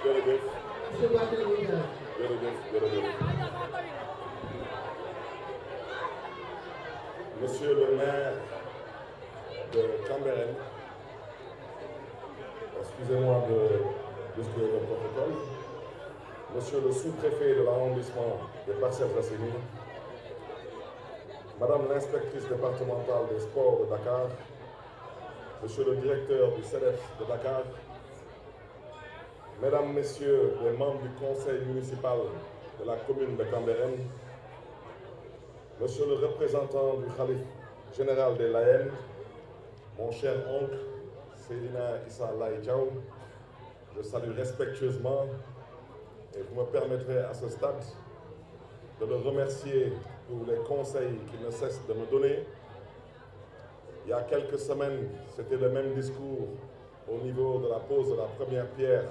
jërëjëf monsieur Barthélémy Dias. jërëjëf. Monsieur le maire de Cambérène, excusez-moi de brusquer le protocole, monsieur le sous-préfet de l'arrondissement des Parcelles Assainies, madame l'inspectrice départementale des sports de Dakar, monsieur le directeur du CEDEPS de Dakar, mesdames, messieurs les membres du conseil municipal de la commune de Cambérène, monsieur le représentant du khalife général des Layènes, mon cher oncle Seydina Issa Laye Diaw, je salue respectueusement et vous me permettrez à ce stade de le remercier pour les conseils qu'il ne cesse de me donner. Il y a quelques semaines, c'était le même discours au niveau de la pose de la première pierre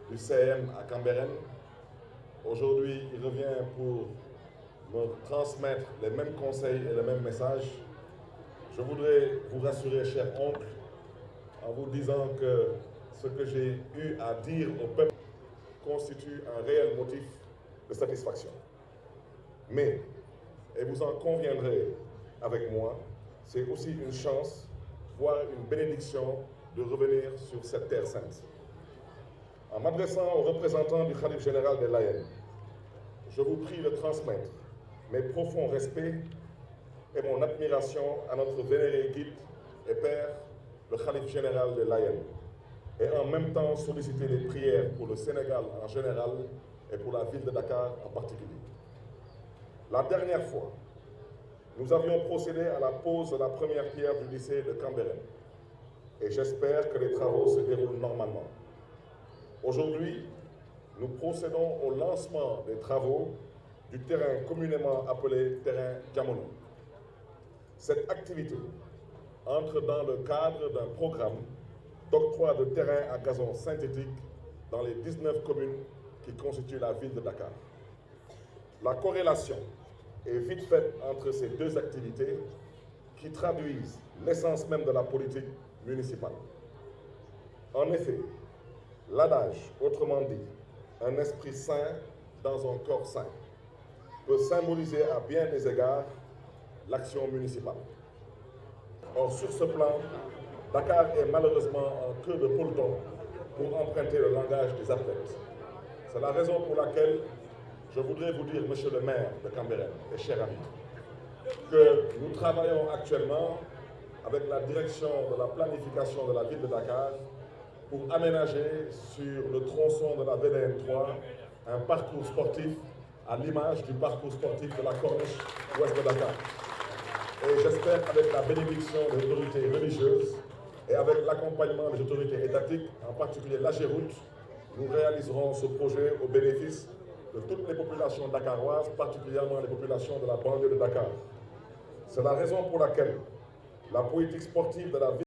du CM à Cambérène. Aujourd'hui, il revient pour me transmettre les mêmes conseils et les mêmes messages. Je voudrais vous rassurer, cher oncle, en vous disant que ce que j'ai eu à dire au peuple constitue un réel motif de satisfaction. Mais, et vous en conviendrez avec moi, c'est aussi une chance, voire une bénédiction de revenir sur cette terre sainte. En m'adressant aux représentants du khalife général des Layènes, je vous prie de transmettre mes profonds respects et mon admiration à notre vénéré guide et père, le khalife général des Layènes, et en même temps solliciter les prières pour le Sénégal en général et pour la ville de Dakar en particulier. La dernière fois, nous avions procédé à la pose de la première pierre du lycée de Cambérène et j'espère que les travaux se déroulent normalement. Aujourd'hui, nous procédons au lancement des travaux du terrain communément appelé terrain Diamono. Cette activité entre dans le cadre d'un programme d'octroi de terrain à gazon synthétique dans les 19 communes qui constituent la ville de Dakar. La corrélation est vite faite entre ces deux activités qui traduisent l'essence même de la politique municipale. En effet, l'adage, autrement dit, un esprit sain dans un corps sain, peut symboliser à bien des égards l'action municipale. Or, sur ce plan, Dakar est malheureusement en queue de peloton pour emprunter le langage des athlètes. C'est la raison pour laquelle je voudrais vous dire, monsieur le maire de Cambérène et chers amis, que nous travaillons actuellement avec la direction de la planification de la ville de Dakar pour aménager sur le tronçon de la VDN 3 un parcours sportif à l'image du parcours sportif de la Corniche ouest de Dakar. Et j'espère qu'avec la bénédiction des autorités religieuses et avec l'accompagnement des autorités étatiques, en particulier l'AGEROUTE, nous réaliserons ce projet au bénéfice de toutes les populations dakaroises, particulièrement les populations de la banlieue de Dakar. C'est la raison pour laquelle la politique sportive de la ville